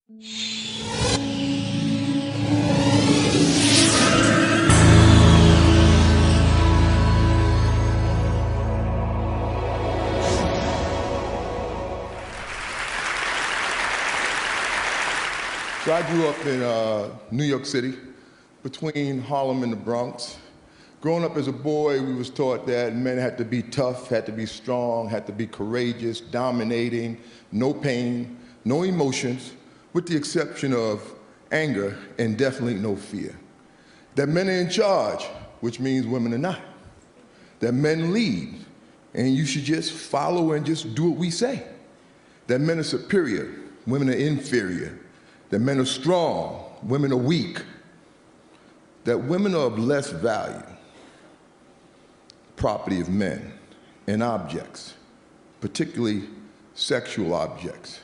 So I grew up in New York City, between Harlem and the Bronx. Growing up as a boy, we was taught that men had to be tough, had to be strong, had to be courageous, dominating, no pain, no emotions, with the exception of anger and definitely no fear. That men are in charge, which means women are not. That men lead, and you should just follow and just do what we say. That men are superior, women are inferior. That men are strong, women are weak. That women are of less value, property of men, and objects, particularly sexual objects.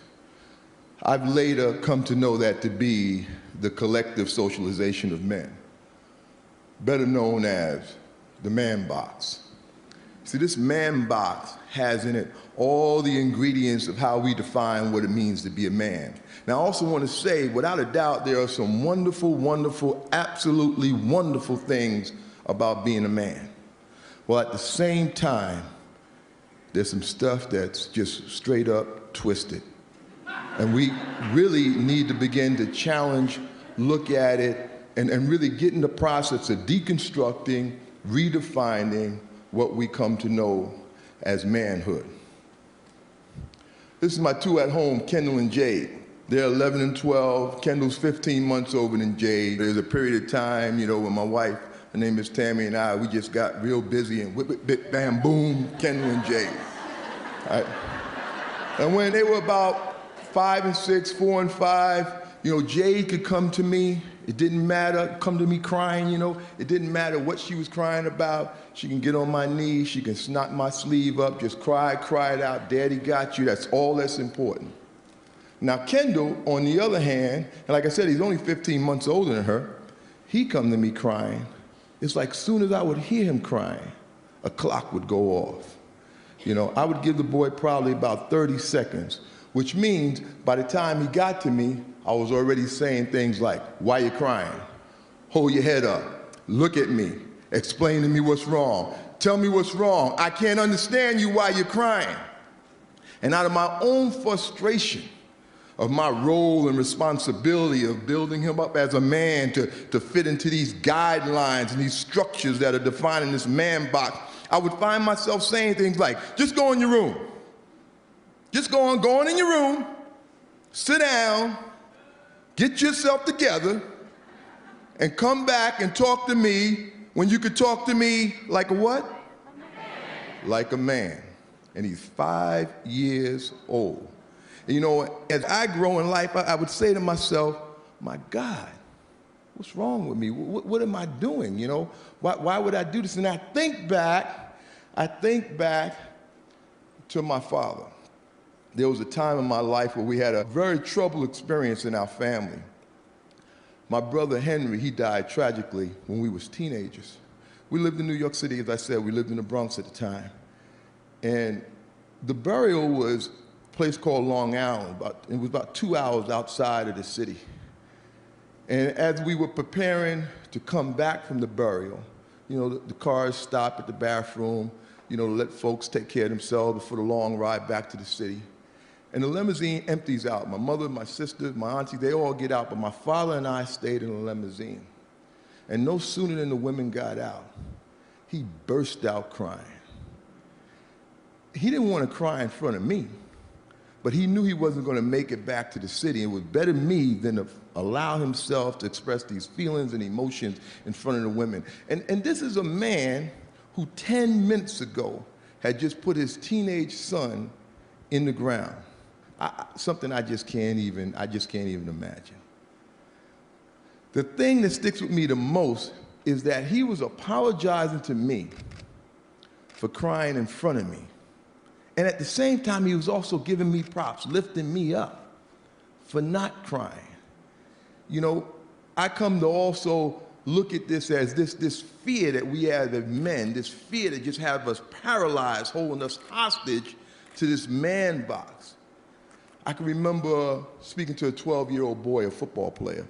I've later come to know that to be the collective socialization of men, better known as the man box. See, this man box has in it all the ingredients of how we define what it means to be a man. Now, I also want to say, without a doubt, there are some wonderful, wonderful, absolutely wonderful things about being a man. Well, at the same time, there's some stuff that's just straight up twisted. And we really need to begin to challenge, look at it, and really get in the process of deconstructing, redefining what we come to know as manhood. This is my two at home, Kendall and Jade. They're 11 and 12. Kendall's 15 months older than Jade. There's a period of time, when my wife, her name is Tammy, and I, we just got real busy and whip, whip, bip, bam, boom, Kendall and Jade. All right? And when they were about 5 and 6, 4 and 5, Jade could come to me. It didn't matter, come to me crying, It didn't matter what she was crying about. She can get on my knees, she can snot my sleeve up, just cry it out, Daddy got you, that's all that's important. Now Kendall, on the other hand, and like I said, he's only 15 months older than her, he come to me crying. It's like as soon as I would hear him crying, a clock would go off. I would give the boy probably about 30 seconds, which means by the time he got to me, I was already saying things like, why you crying? Hold your head up, look at me, explain to me what's wrong, tell me what's wrong, I can't understand you while you're crying. And out of my own frustration of my role and responsibility of building him up as a man to fit into these guidelines and these structures that are defining this man box, I would find myself saying things like, just go in your room. Just go on in your room, sit down, get yourself together, and come back and talk to me when you could talk to me like a what? A man. Like a man. And he's 5 years old. And as I grow in life, I would say to myself, my God, what's wrong with me? What am I doing, Why would I do this? And I think back to my father. There was a time in my life where we had a very troubled experience in our family. My brother Henry, he died tragically when we was teenagers. We lived in New York City, as I said, we lived in the Bronx at the time. And the burial was a place called Long Island. It was about 2 hours outside of the city. And as we were preparing to come back from the burial, the cars stopped at the bathroom, to let folks take care of themselves before the long ride back to the city. And the limousine empties out. My mother, my sisters, my auntie, they all get out, but my father and I stayed in the limousine. And no sooner than the women got out, he burst out crying. He didn't want to cry in front of me, but he knew he wasn't going to make it back to the city. It was better me than to allow himself to express these feelings and emotions in front of the women. And this is a man who 10 minutes ago had just put his teenage son in the ground. Something I just can't even imagine. The thing that sticks with me the most is that he was apologizing to me for crying in front of me. And at the same time, he was also giving me props, lifting me up for not crying. I come to also look at this as this fear that we have as men, this fear that just have us paralyzed, holding us hostage to this man box. I can remember speaking to a 12-year-old boy, a football player,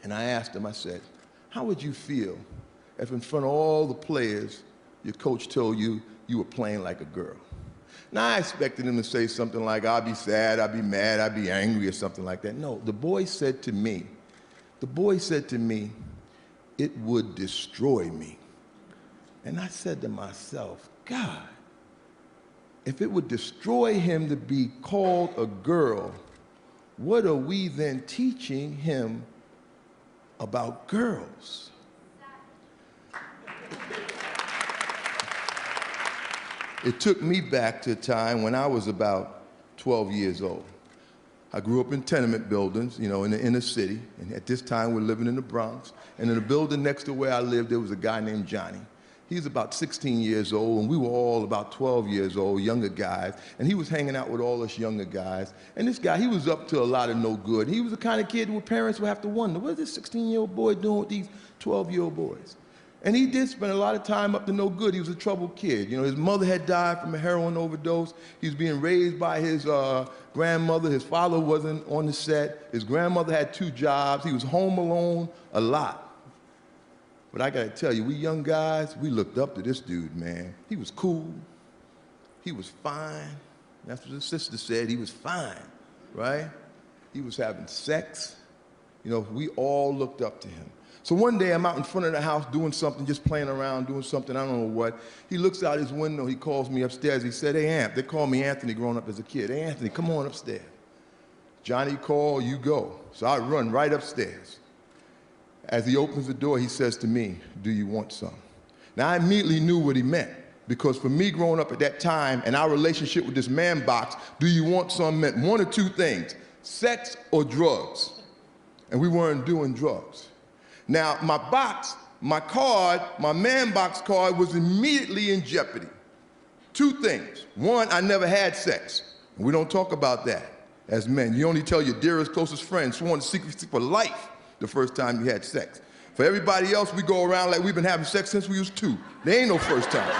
and I asked him, I said, how would you feel if in front of all the players, your coach told you you were playing like a girl? Now, I expected him to say something like, I'll be sad, I'll be mad, I'll be angry, or something like that. No, the boy said to me, it would destroy me. And I said to myself, God, if it would destroy him to be called a girl, what are we then teaching him about girls? It took me back to a time when I was about 12 years old. I grew up in tenement buildings, you know, in the inner city, and at this time we're living in the Bronx. And in the building next to where I lived, there was a guy named Johnny. He was about 16 years old, and we were all about 12 years old, younger guys, and he was hanging out with all us younger guys. And this guy, he was up to a lot of no good. He was the kind of kid where parents would have to wonder, what is this 16-year-old boy doing with these 12-year-old boys? And he did spend a lot of time up to no good. He was a troubled kid. You know, his mother had died from a heroin overdose. He was being raised by his grandmother. His father wasn't on the set. His grandmother had 2 jobs. He was home alone a lot. But I gotta tell you, we young guys, we looked up to this dude, man. He was cool. He was fine. That's what his sister said. He was fine, right? He was having sex. You know, we all looked up to him. So one day I'm out in front of the house doing something, just playing around, doing something, I don't know what. He looks out his window, he calls me upstairs. He said, hey, Amp, they called me Anthony growing up as a kid. Hey, Anthony, come on upstairs. Johnny called, you go. So I run right upstairs. As he opens the door, he says to me, do you want some? Now, I immediately knew what he meant, because for me growing up at that time and our relationship with this man box, do you want some meant one or two things, sex or drugs. And we weren't doing drugs. Now, my box, my card, my man box card was immediately in jeopardy. 2 things. One, I never had sex. We don't talk about that as men. You only tell your dearest, closest friends, sworn to secrecy for life, the first time you had sex. For everybody else, we go around like we've been having sex since we was 2. There ain't no first time.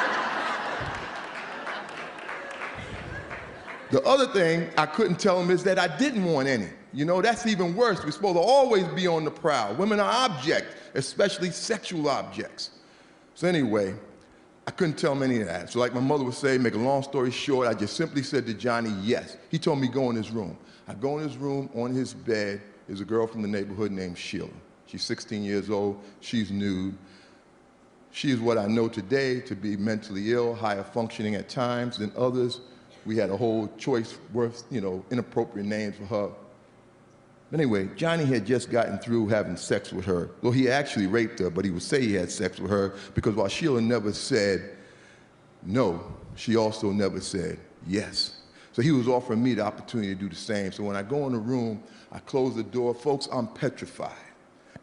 The other thing I couldn't tell him is that I didn't want any. You know, that's even worse. We're supposed to always be on the prowl. Women are objects, especially sexual objects. So anyway, I couldn't tell him any of that. So like my mother would say, make a long story short, I just simply said to Johnny, yes. He told me go in his room. I go in his room, on his bed is a girl from the neighborhood named Sheila. She's 16 years old, she's nude. She is what I know today to be mentally ill, higher functioning at times than others. We had a whole choice worth, you know, inappropriate names for her. But anyway, Johnny had just gotten through having sex with her. Well, he actually raped her, but he would say he had sex with her because while Sheila never said no, she also never said yes. So he was offering me the opportunity to do the same. So when I go in the room, I close the door. Folks, I'm petrified.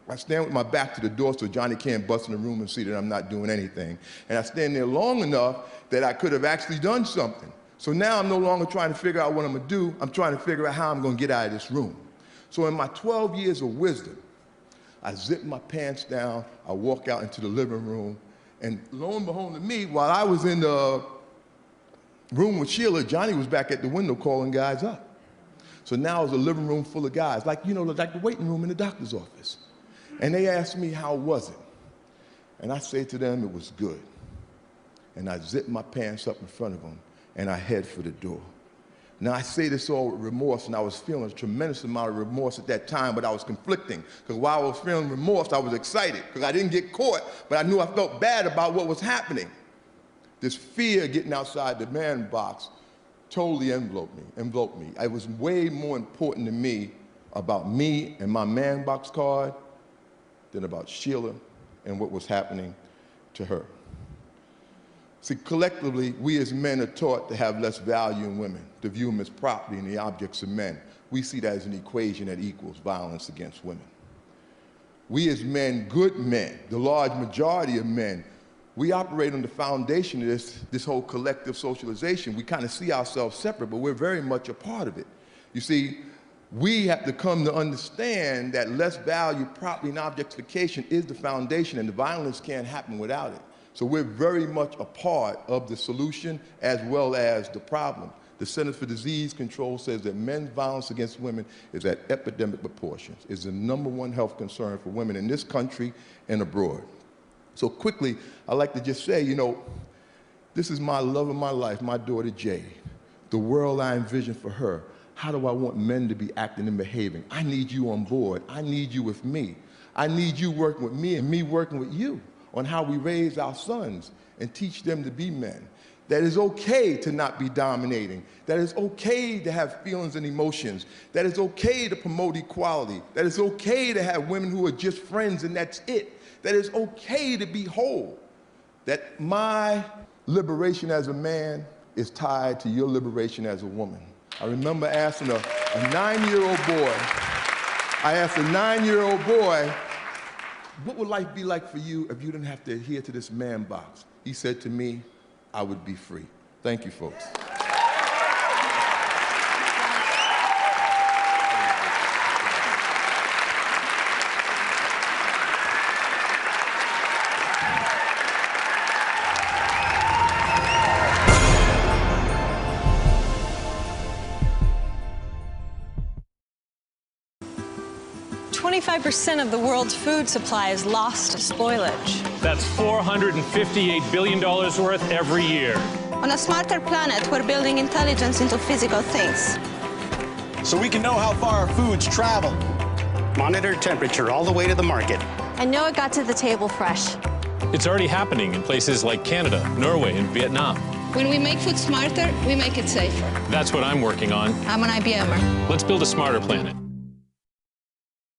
I stand with my back to the door so Johnny can't bust in the room and see that I'm not doing anything. And I stand there long enough that I could have actually done something. So now I'm no longer trying to figure out what I'm gonna do. I'm trying to figure out how I'm gonna get out of this room. So in my 12 years of wisdom, I zip my pants down, I walk out into the living room, and lo and behold to me, while I was in the room with Sheila, Johnny was back at the window calling guys up. So now it's a living room full of guys, like, you know, like the waiting room in the doctor's office. And they asked me, how was it? And I say to them, it was good. And I zip my pants up in front of them, and I head for the door. Now, I say this all with remorse, and I was feeling a tremendous amount of remorse at that time, but I was conflicting. Because while I was feeling remorse, I was excited, because I didn't get caught, but I knew I felt bad about what was happening. This fear getting outside the man box totally enveloped me. It was way more important to me about me and my man box card than about Sheila and what was happening to her. See, collectively, we as men are taught to have less value in women, to view them as property and the objects of men. We see that as an equation that equals violence against women. We as men, good men, the large majority of men, we operate on the foundation of this whole collective socialization. We kind of see ourselves separate, but we're very much a part of it. You see, we have to come to understand that less value, property, and objectification is the foundation, and the violence can't happen without it. So we're very much a part of the solution as well as the problem. The Centers for Disease Control says that men's violence against women is at epidemic proportions. It's the #1 health concern for women in this country and abroad. So quickly, I'd like to just say, you know, this is my love of my life, my daughter Jade. The world I envision for her. How do I want men to be acting and behaving? I need you on board. I need you with me. I need you working with me and me working with you on how we raise our sons and teach them to be men. That it's okay to not be dominating. That it's okay to have feelings and emotions. That it's okay to promote equality. That it's okay to have women who are just friends and that's it. That it's okay to be whole. That my liberation as a man is tied to your liberation as a woman. I remember asking a 9-year-old boy, what would life be like for you if you didn't have to adhere to this man box? He said to me, I would be free. Thank you, folks. % of the world's food supply is lost to spoilage. That's $458 billion worth every year. On a smarter planet, we're building intelligence into physical things. So we can know how far our foods travel. Monitor temperature all the way to the market. And know it got to the table fresh. It's already happening in places like Canada, Norway, and Vietnam. When we make food smarter, we make it safer. That's what I'm working on. I'm an IBMer. Let's build a smarter planet.